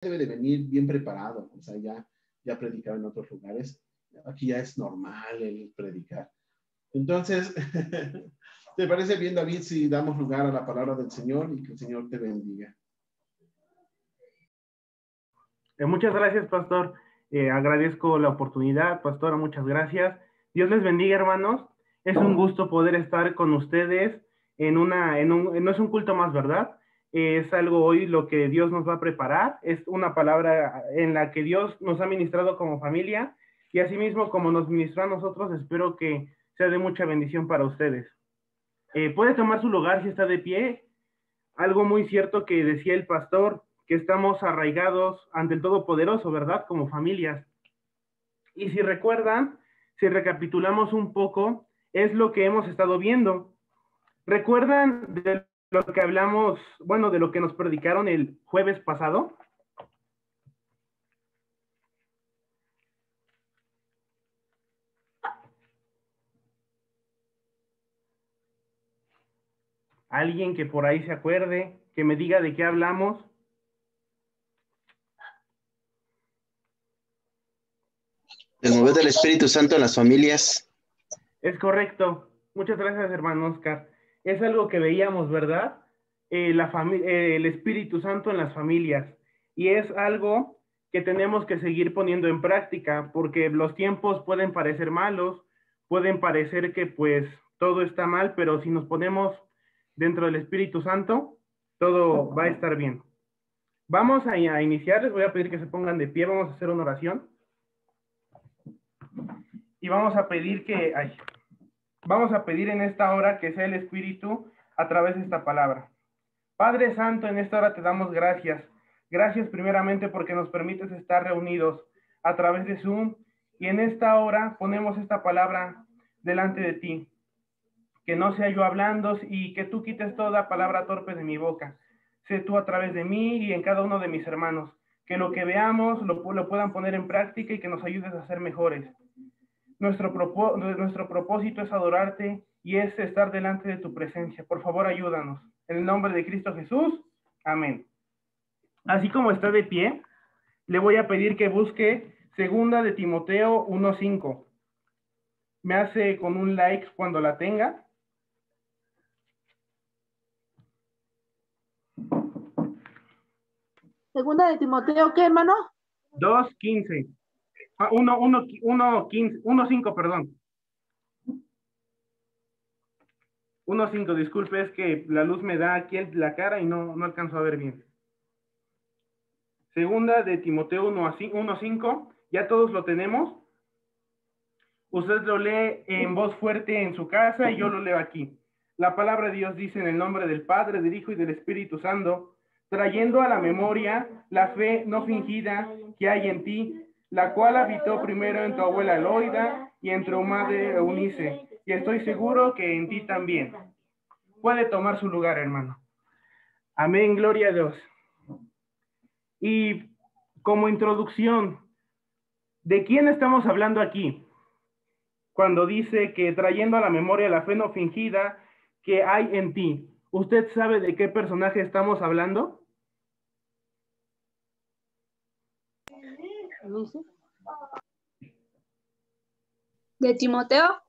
debe de venir bien preparado, o sea, ya predicaba en otros lugares, aquí ya es normal el predicar. Entonces, ¿te parece bien, David, si damos lugar a la palabra del Señor y que el Señor te bendiga? Muchas gracias, pastor. Agradezco la oportunidad, pastora, muchas gracias. Dios les bendiga, hermanos. Es un gusto poder estar con ustedes no es un culto más, ¿verdad? Es algo hoy lo que Dios nos va a preparar. Es una palabra en la que Dios nos ha ministrado como familia y asimismo como nos ministró a nosotros, espero que sea de mucha bendición para ustedes. Puede tomar su lugar si está de pie. Algo muy cierto que decía el pastor, que estamos arraigados ante el Todopoderoso, ¿verdad? Como familias. Y si recuerdan, si recapitulamos un poco, es lo que hemos estado viendo. ¿Recuerdan de lo que hablamos, bueno, de lo que nos predicaron el jueves pasado? ¿Alguien que por ahí se acuerde, que me diga de qué hablamos? El mover del Espíritu Santo en las familias. Es correcto. Muchas gracias, hermano Oscar. Es algo que veíamos, ¿verdad? El Espíritu Santo en las familias. Y es algo que tenemos que seguir poniendo en práctica, porque los tiempos pueden parecer malos, pueden parecer que pues todo está mal, pero si nos ponemos dentro del Espíritu Santo, todo va a estar bien. Vamos a iniciar, les voy a pedir que se pongan de pie, vamos a hacer una oración. Y vamos a pedir vamos a pedir en esta hora que sea el Espíritu a través de esta palabra. Padre Santo, en esta hora te damos gracias. Gracias primeramente porque nos permites estar reunidos a través de Zoom. Y en esta hora ponemos esta palabra delante de ti. Que no sea yo hablando y que tú quites toda palabra torpe de mi boca. Sé tú a través de mí y en cada uno de mis hermanos. Que lo que veamos lo puedan poner en práctica y que nos ayudes a ser mejores. Nuestro propósito es adorarte y es estar delante de tu presencia. Por favor, ayúdanos. En el nombre de Cristo Jesús. Amén. Así como está de pie, le voy a pedir que busque 2 de Timoteo 1:5. Me hace con un like cuando la tenga. Segunda de Timoteo, ¿qué, hermano? 2:15. 1:5, perdón. 1:5, disculpe, es que la luz me da aquí la cara y no alcanzo a ver bien. 2 de Timoteo 1:5, ya todos lo tenemos. Usted lo lee en voz fuerte en su casa y yo lo leo aquí. La palabra de Dios dice en el nombre del Padre, del Hijo y del Espíritu Santo, trayendo a la memoria la fe no fingida que hay en ti, la cual habitó primero en tu abuela Loida y en tu madre Eunice, y estoy seguro que en ti también. Puede tomar su lugar, hermano. Amén, gloria a Dios. Y como introducción, ¿de quién estamos hablando aquí? Cuando dice que trayendo a la memoria la fe no fingida que hay en ti. ¿Usted sabe de qué personaje estamos hablando? ¿De Timoteo?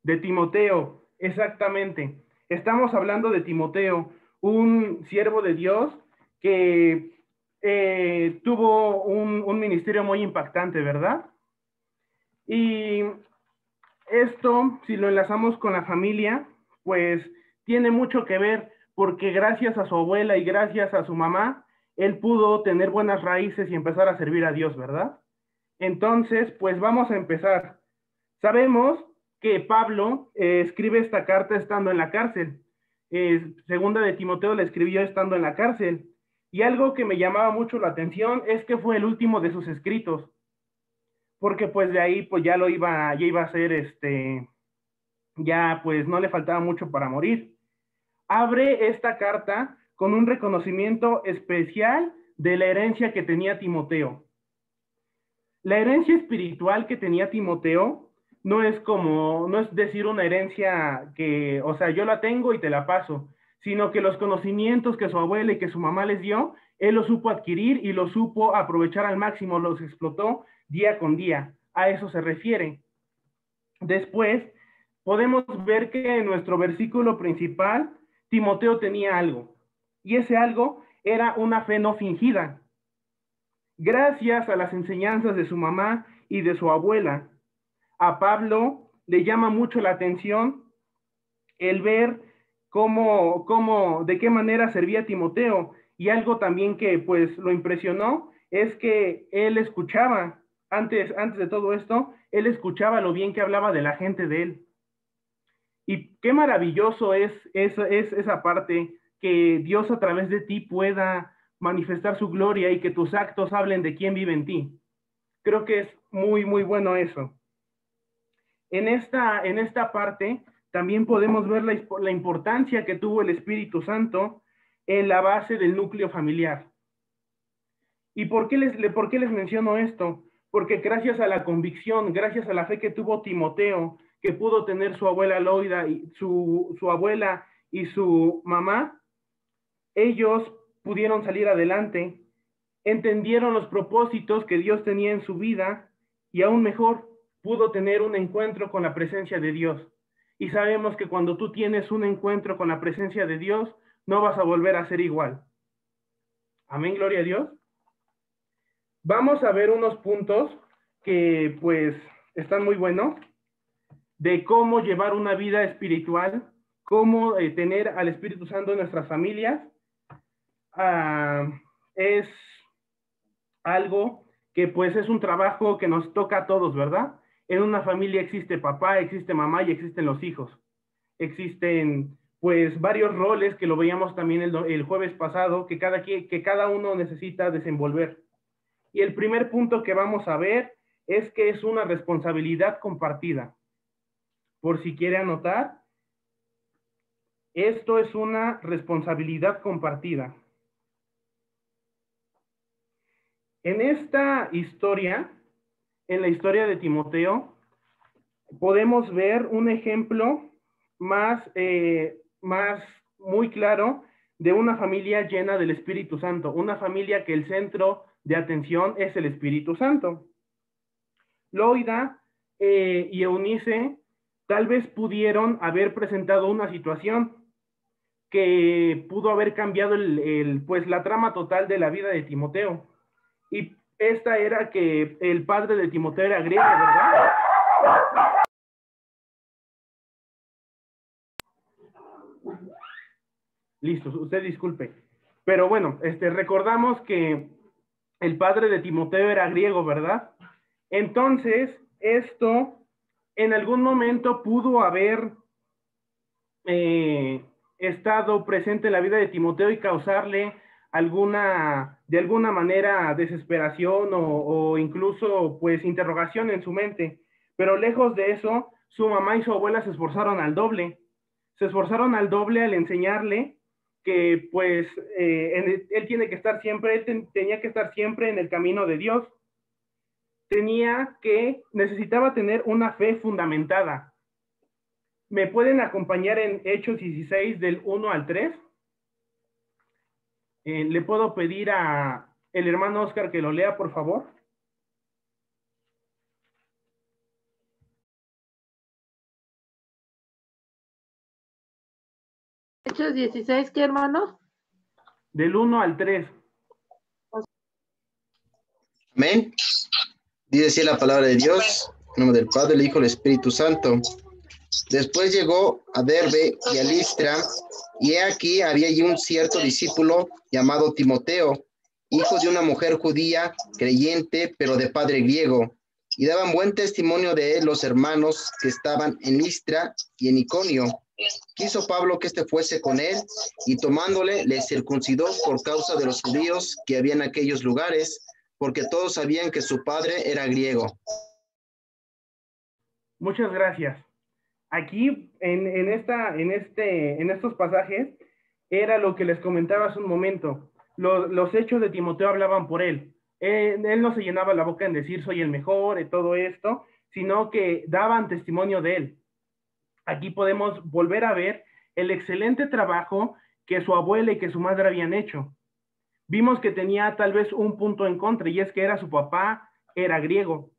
De Timoteo, exactamente. Estamos hablando de Timoteo, un siervo de Dios que tuvo un ministerio muy impactante, ¿verdad? Y esto, si lo enlazamos con la familia, pues tiene mucho que ver porque gracias a su abuela y gracias a su mamá, él pudo tener buenas raíces y empezar a servir a Dios, ¿verdad? Entonces, pues vamos a empezar. Sabemos que Pablo escribe esta carta estando en la cárcel. Segunda de Timoteo la escribió estando en la cárcel. Y algo que me llamaba mucho la atención es que fue el último de sus escritos. Porque pues de ahí pues ya iba a ser ya pues no le faltaba mucho para morir. Abre esta carta con un reconocimiento especial de la herencia que tenía Timoteo. La herencia espiritual que tenía Timoteo no es decir una herencia que, o sea, yo la tengo y te la paso, sino que los conocimientos que su abuela y que su mamá les dio Él lo supo adquirir y lo supo aprovechar al máximo, los explotó día con día. A eso se refiere. Después, podemos ver que en nuestro versículo principal, Timoteo tenía algo. Y ese algo era una fe no fingida. Gracias a las enseñanzas de su mamá y de su abuela, a Pablo le llama mucho la atención el ver de qué manera servía Timoteo. Y algo también que pues lo impresionó es que él escuchaba, antes de todo esto, él escuchaba lo bien que hablaba de la gente de él. Y qué maravilloso es esa parte, que Dios a través de ti pueda manifestar su gloria y que tus actos hablen de quién vive en ti. Creo que es muy, muy bueno eso. En esta parte también podemos ver la importancia que tuvo el Espíritu Santo en la base del núcleo familiar. ¿Y por qué les menciono esto? Porque gracias a la convicción, gracias a la fe que tuvo Timoteo, que pudo tener su abuela Loida, y su abuela y su mamá, ellos pudieron salir adelante, entendieron los propósitos que Dios tenía en su vida y aún mejor, pudo tener un encuentro con la presencia de Dios. Y sabemos que cuando tú tienes un encuentro con la presencia de Dios, no vas a volver a ser igual. Amén, gloria a Dios. Vamos a ver unos puntos que pues están muy buenos, de cómo llevar una vida espiritual, cómo tener al Espíritu Santo en nuestras familias. Es algo que pues es un trabajo que nos toca a todos, ¿verdad? En una familia existe papá, existe mamá y existen los hijos. Existen pues varios roles que lo veíamos también el jueves pasado, que cada uno necesita desenvolver. Y el primer punto que vamos a ver es que es una responsabilidad compartida. Por si quiere anotar, esto es una responsabilidad compartida. En esta historia, en la historia de Timoteo, podemos ver un ejemplo más muy claro de una familia llena del Espíritu Santo, una familia que el centro de atención es el Espíritu Santo. Loida y Eunice tal vez pudieron haber presentado una situación que pudo haber cambiado pues la trama total de la vida de Timoteo. Y esta era que el padre de Timoteo era griego, ¿verdad? Listo, usted disculpe. Pero bueno, recordamos que el padre de Timoteo era griego, ¿verdad? Entonces, esto en algún momento pudo haber estado presente en la vida de Timoteo y causarle de alguna manera desesperación o incluso pues interrogación en su mente. Pero lejos de eso, su mamá y su abuela se esforzaron al doble. Se esforzaron al doble al enseñarle que pues él tenía que estar siempre en el camino de Dios. Necesitaba tener una fe fundamentada. ¿Me pueden acompañar en Hechos 16 del 1 al 3? ¿Le puedo pedir a el hermano Oscar que lo lea, por favor? Hechos 16, ¿qué, hermano? Del 1 al 3. Amén. Dice así la palabra de Dios, en nombre del Padre, el Hijo y el Espíritu Santo. Después llegó a Derbe y a Listra, y he aquí había allí un cierto discípulo llamado Timoteo, hijo de una mujer judía, creyente, pero de padre griego, y daban buen testimonio de él los hermanos que estaban en Listra y en Iconio. Quiso Pablo que fuese con él, y tomándole, le circuncidó por causa de los judíos que había en aquellos lugares, porque todos sabían que su padre era griego. Muchas gracias. Aquí, en estos pasajes, era lo que les comentaba hace un momento. Los hechos de Timoteo hablaban por él. Él no se llenaba la boca en decir soy el mejor y todo esto, sino que daban testimonio de él. Aquí podemos volver a ver el excelente trabajo que su abuela y que su madre habían hecho. vimos que tenía tal vez un punto en contra, y es que su papá era griego.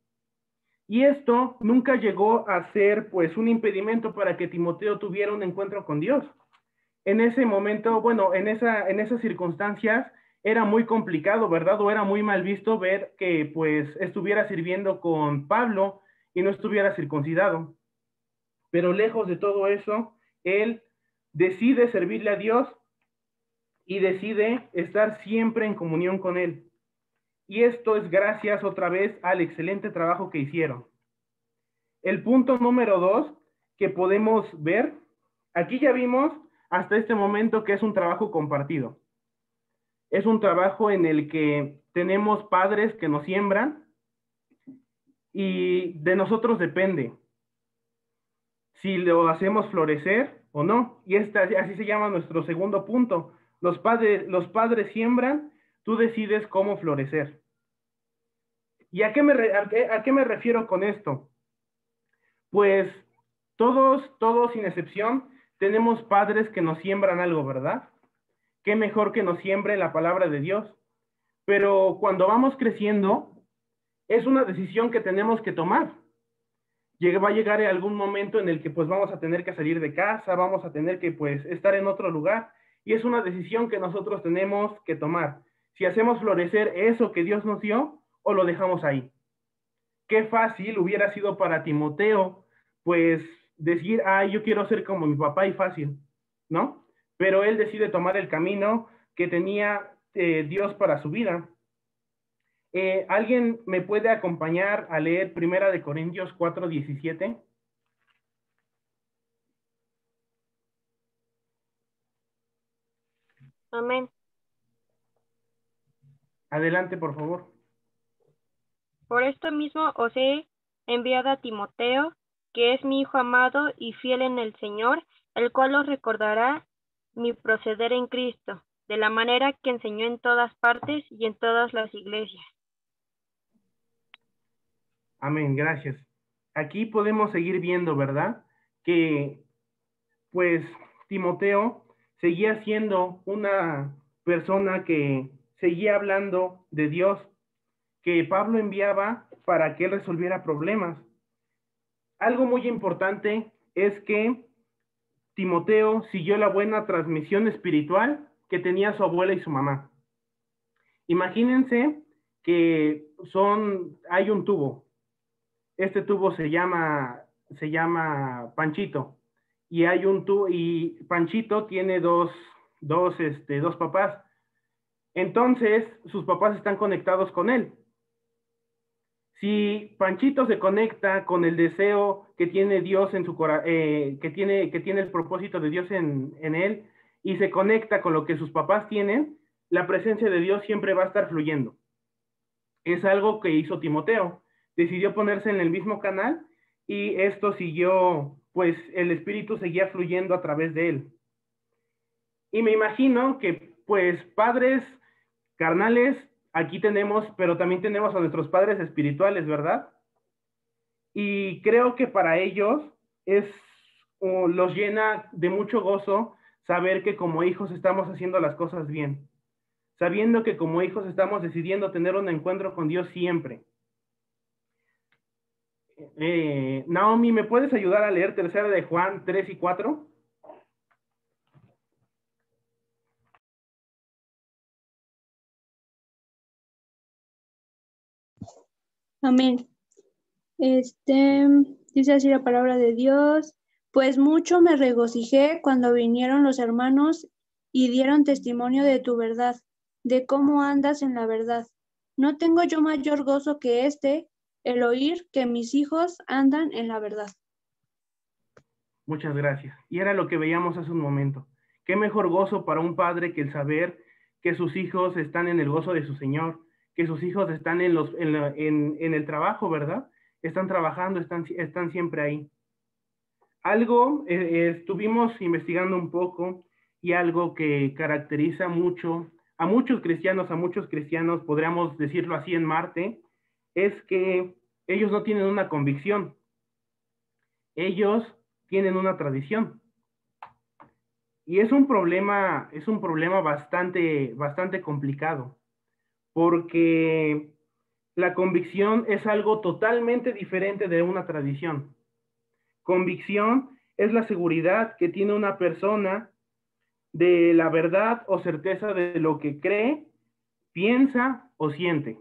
Y esto nunca llegó a ser pues un impedimento para que Timoteo tuviera un encuentro con Dios. En ese momento, bueno, en esas circunstancias era muy complicado, ¿verdad? O era muy mal visto ver que pues estuviera sirviendo con Pablo y no estuviera circuncidado. Pero lejos de todo eso, él decide servirle a Dios y decide estar siempre en comunión con él. Y esto es gracias otra vez al excelente trabajo que hicieron. El punto número 2 que podemos ver, aquí ya vimos hasta este momento que es un trabajo compartido. Es un trabajo en el que tenemos padres que nos siembran y de nosotros depende si lo hacemos florecer o no. Y así se llama nuestro segundo punto. Los padres siembran, tú decides cómo florecer. ¿Y a qué me refiero con esto? Pues todos sin excepción, tenemos padres que nos siembran algo, ¿verdad? Qué mejor que nos siembre la palabra de Dios. Pero cuando vamos creciendo, es una decisión que tenemos que tomar. Va a llegar algún momento en el que pues vamos a tener que salir de casa, vamos a tener que pues estar en otro lugar, y es una decisión que nosotros tenemos que tomar. Si hacemos florecer eso que Dios nos dio, o lo dejamos ahí. Qué fácil hubiera sido para Timoteo, pues decir, yo quiero ser como mi papá, y fácil, ¿no? Pero él decide tomar el camino que tenía Dios para su vida. ¿Alguien me puede acompañar a leer 1 Corintios 4:17? Amén. Adelante, por favor. Por esto mismo os he enviado a Timoteo, que es mi hijo amado y fiel en el Señor, el cual os recordará mi proceder en Cristo, de la manera que enseñó en todas partes y en todas las iglesias. Amén, gracias. Aquí podemos seguir viendo, ¿verdad? Que pues Timoteo seguía siendo una persona que seguía hablando de Dios, que Pablo enviaba para que él resolviera problemas. Algo muy importante es que Timoteo siguió la buena transmisión espiritual que tenía su abuela y su mamá. Imagínense que hay un tubo. Este tubo se llama Panchito. Y y Panchito tiene dos papás. Entonces, sus papás están conectados con él. Si Panchito se conecta con el deseo que tiene Dios en su corazón, que tiene el propósito de Dios en él, y se conecta con lo que sus papás tienen, la presencia de Dios siempre va a estar fluyendo. Es algo que hizo Timoteo. Decidió ponerse en el mismo canal, y esto siguió, pues el Espíritu seguía fluyendo a través de él. Y me imagino que, pues, padres carnales, aquí tenemos, pero también tenemos a nuestros padres espirituales, ¿verdad? Y creo que para ellos los llena de mucho gozo saber que como hijos estamos haciendo las cosas bien, sabiendo que como hijos estamos decidiendo tener un encuentro con Dios siempre. Naomi, ¿me puedes ayudar a leer 3 de Juan 3 y 4? Amén. Dice así la palabra de Dios: pues mucho me regocijé cuando vinieron los hermanos y dieron testimonio de tu verdad, de cómo andas en la verdad. No tengo yo mayor gozo que el oír que mis hijos andan en la verdad. Muchas gracias. Y era lo que veíamos hace un momento. Qué mejor gozo para un padre que el saber que sus hijos están en el gozo de su Señor, que sus hijos están en el trabajo, ¿verdad? Están trabajando, están siempre ahí. Algo, estuvimos investigando un poco, y algo que caracteriza mucho a muchos cristianos, podríamos decirlo así en Marte, es que ellos no tienen una convicción. Ellos tienen una tradición. Y es un problema bastante complicado, porque la convicción es algo totalmente diferente de una tradición. Convicción es la seguridad que tiene una persona de la verdad o certeza de lo que cree, piensa o siente.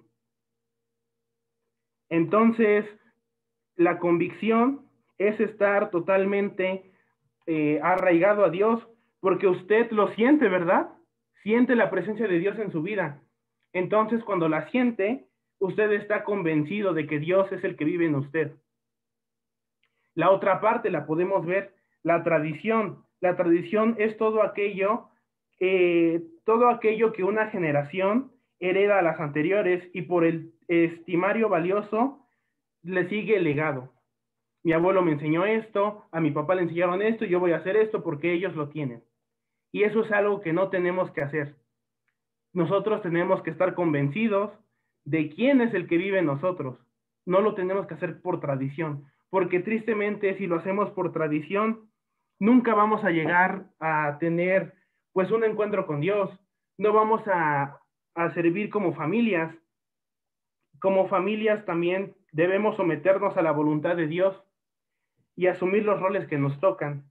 Entonces, la convicción es estar totalmente arraigado a Dios, porque usted lo siente, ¿verdad? Siente la presencia de Dios en su vida. Entonces, cuando la siente, usted está convencido de que Dios es el que vive en usted. La otra parte la podemos ver, la tradición. La tradición es todo aquello que una generación hereda a las anteriores y por el estimario valioso le sigue el legado. Mi abuelo me enseñó esto, a mi papá le enseñaron esto, y yo voy a hacer esto porque ellos lo tienen. Y eso es algo que no tenemos que hacer. Nosotros tenemos que estar convencidos de quién es el que vive en nosotros. No lo tenemos que hacer por tradición, porque tristemente si lo hacemos por tradición, nunca vamos a llegar a tener pues un encuentro con Dios. No vamos a servir como familias. Como familias también debemos someternos a la voluntad de Dios y asumir los roles que nos tocan.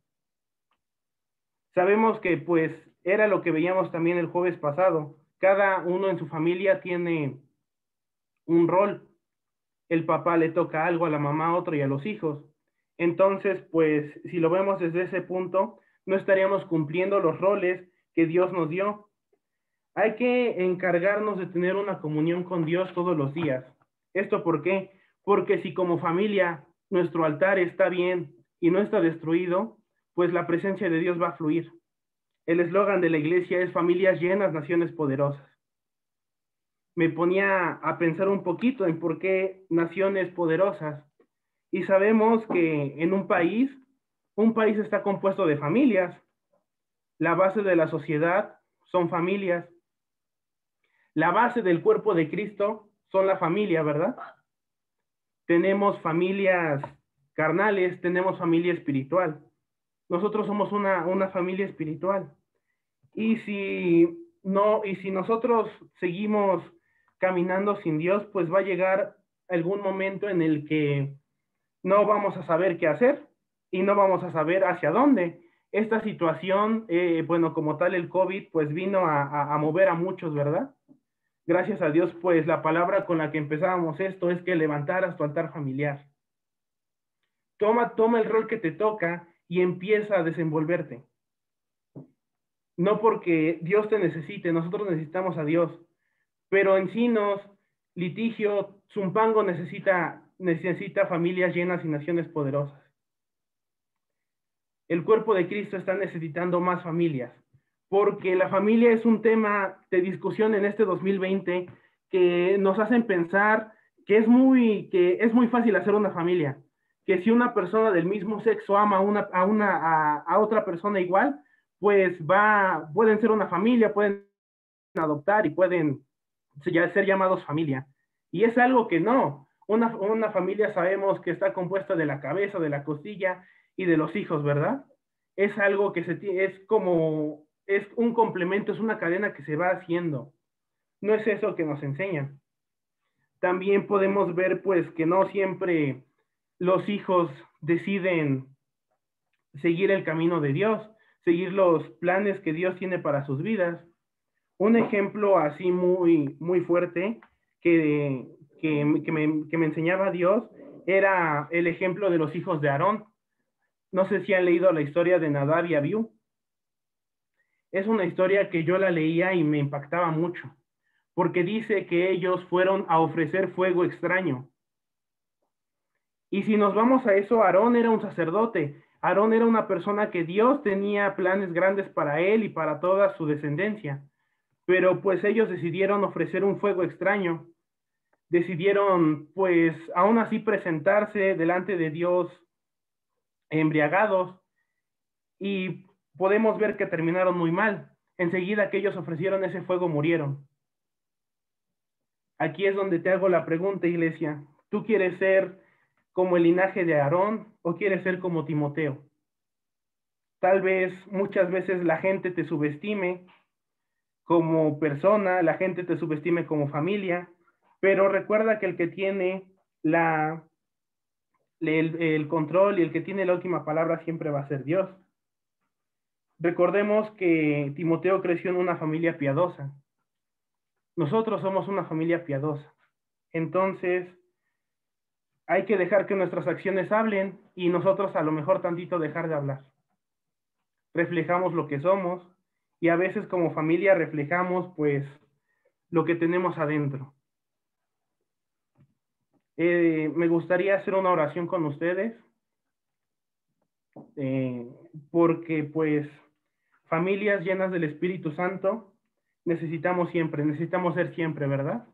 Sabemos que pues era lo que veíamos también el jueves pasado. Cada uno en su familia tiene un rol. El papá le toca algo, a la mamá otro y a los hijos. Entonces, pues si lo vemos desde ese punto, no estaríamos cumpliendo los roles que Dios nos dio. Hay que encargarnos de tener una comunión con Dios todos los días. ¿Esto por qué? Porque si como familia nuestro altar está bien y no está destruido, pues la presencia de Dios va a fluir. El eslogan de la iglesia es familias llenas, naciones poderosas. Me ponía a pensar un poquito en por qué naciones poderosas. Y sabemos que en un país está compuesto de familias. La base de la sociedad son familias. La base del cuerpo de Cristo son la familia, ¿verdad? Tenemos familias carnales, tenemos familia espiritual. Nosotros somos una familia espiritual. Y si nosotros seguimos caminando sin Dios, pues va a llegar algún momento en el que no vamos a saber qué hacer y no vamos a saber hacia dónde. Esta situación, bueno, como tal el COVID, pues vino a mover a muchos, ¿verdad? Gracias a Dios, pues la palabra con la que empezábamos esto es que levantaras tu altar familiar. Toma el rol que te toca y empieza a desenvolverte. No porque Dios te necesite, nosotros necesitamos a Dios, pero Encinos, Litigio, Zumpango necesita familias llenas y naciones poderosas. El cuerpo de Cristo está necesitando más familias, porque la familia es un tema de discusión en este 2020 que nos hacen pensar que es muy fácil hacer una familia, que si una persona del mismo sexo ama a otra persona igual, pues pueden ser una familia, pueden adoptar y pueden ser llamados familia. Y es algo que no. Una familia sabemos que está compuesta de la cabeza, de la costilla y de los hijos, ¿verdad? Es algo que es un complemento, es una cadena que se va haciendo. No es eso que nos enseñan. También podemos ver pues que no siempre los hijos deciden seguir el camino de Dios, seguir los planes que Dios tiene para sus vidas. Un ejemplo así muy, muy fuerte que me enseñaba Dios era el ejemplo de los hijos de Aarón. No sé si han leído la historia de Nadab y Abiú. Es una historia que yo la leía y me impactaba mucho, porque dice que ellos fueron a ofrecer fuego extraño. Y si nos vamos a eso, Aarón era un sacerdote. Aarón era una persona que Dios tenía planes grandes para él y para toda su descendencia. Pero pues ellos decidieron ofrecer un fuego extraño. Decidieron pues aún así presentarse delante de Dios embriagados y podemos ver que terminaron muy mal. Enseguida que ellos ofrecieron ese fuego murieron. Aquí es donde te hago la pregunta, iglesia. ¿Tú quieres ser como el linaje de Aarón o quieres ser como Timoteo? Tal vez muchas veces la gente te subestime como persona, la gente te subestime como familia, pero recuerda que el que tiene el control y el que tiene la última palabra siempre va a ser Dios. Recordemos que Timoteo creció en una familia piadosa. Nosotros somos una familia piadosa. Entonces, hay que dejar que nuestras acciones hablen y nosotros a lo mejor tantito dejar de hablar. Reflejamos lo que somos y a veces como familia reflejamos pues lo que tenemos adentro. Me gustaría hacer una oración con ustedes porque pues familias llenas del Espíritu Santo necesitamos ser siempre, ¿verdad?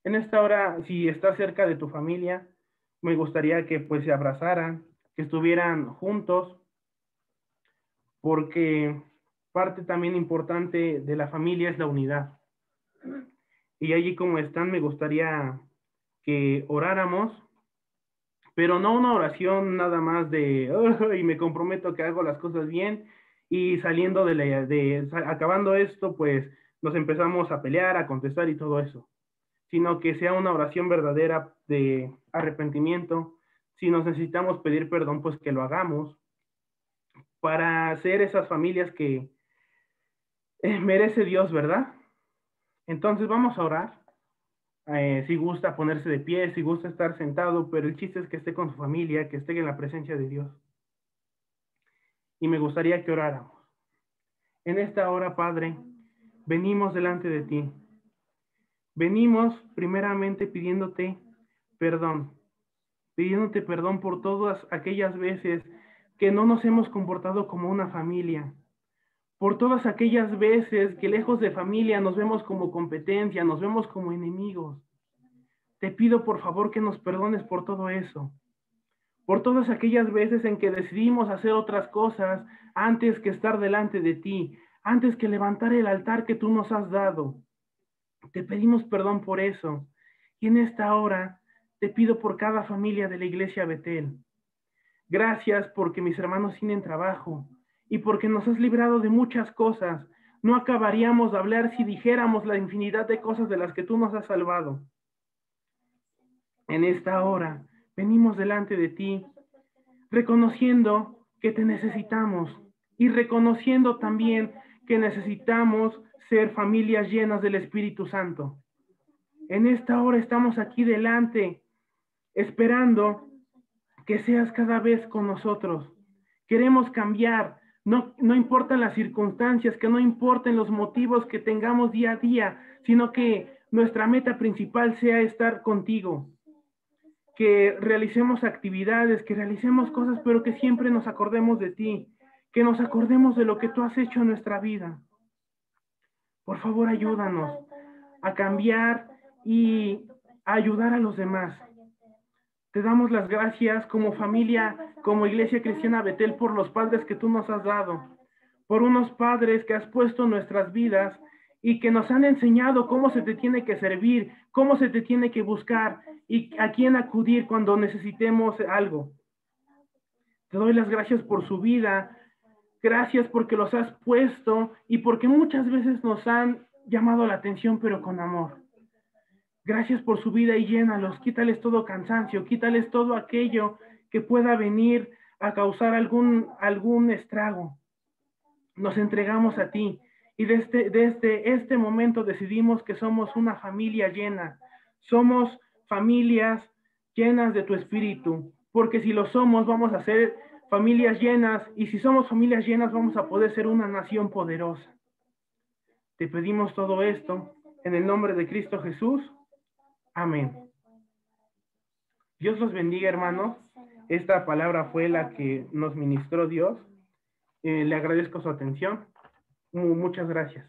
En esta hora, si estás cerca de tu familia, me gustaría que pues se abrazaran, que estuvieran juntos, porque parte también importante de la familia es la unidad. Y allí como están, me gustaría que oráramos, pero no una oración nada más de, oh, y me comprometo que hago las cosas bien, y saliendo acabando esto, pues nos empezamos a pelear, a contestar y todo eso, sino que sea una oración verdadera de arrepentimiento. Si nos necesitamos pedir perdón, pues que lo hagamos, para ser esas familias que merece Dios, ¿verdad? Entonces vamos a orar. Si gusta ponerse de pie, si gusta estar sentado, pero el chiste es que esté con su familia, que esté en la presencia de Dios. Y me gustaría que oráramos. En esta hora, Padre, venimos delante de ti. Venimos primeramente pidiéndote perdón por todas aquellas veces que no nos hemos comportado como una familia, por todas aquellas veces que lejos de familia nos vemos como competencia, nos vemos como enemigos. Te pido por favor que nos perdones por todo eso, por todas aquellas veces en que decidimos hacer otras cosas antes que estar delante de ti, antes que levantar el altar que tú nos has dado. Te pedimos perdón por eso. Y en esta hora te pido por cada familia de la iglesia Betel. Gracias porque mis hermanos tienen trabajo y porque nos has librado de muchas cosas. No acabaríamos de hablar si dijéramos la infinidad de cosas de las que tú nos has salvado. En esta hora venimos delante de ti, reconociendo que te necesitamos y reconociendo también que necesitamos ser familias llenas del Espíritu Santo. En esta hora estamos aquí delante, esperando que seas cada vez con nosotros. Queremos cambiar, no importan las circunstancias, que no importen los motivos que tengamos día a día, sino que nuestra meta principal sea estar contigo. Que realicemos actividades, que realicemos cosas, pero que siempre nos acordemos de ti, que nos acordemos de lo que tú has hecho en nuestra vida. Por favor, ayúdanos a cambiar y a ayudar a los demás. Te damos las gracias como familia, como Iglesia Cristiana Betel, por los padres que tú nos has dado, por unos padres que has puesto en nuestras vidas y que nos han enseñado cómo se te tiene que servir, cómo se te tiene que buscar y a quién acudir cuando necesitemos algo. Te doy las gracias por su vida, gracias porque los has puesto y porque muchas veces nos han llamado la atención, pero con amor. Gracias por su vida y llénalos, quítales todo cansancio, quítales todo aquello que pueda venir a causar algún estrago. Nos entregamos a ti y desde este momento decidimos que somos una familia llena, somos familias llenas de tu espíritu, porque si lo somos vamos a ser familias llenas y si somos familias llenas vamos a poder ser una nación poderosa. Te pedimos todo esto en el nombre de Cristo Jesús. Amén. Dios los bendiga, hermanos. Esta palabra fue la que nos ministró Dios. Le agradezco su atención. Muchas gracias.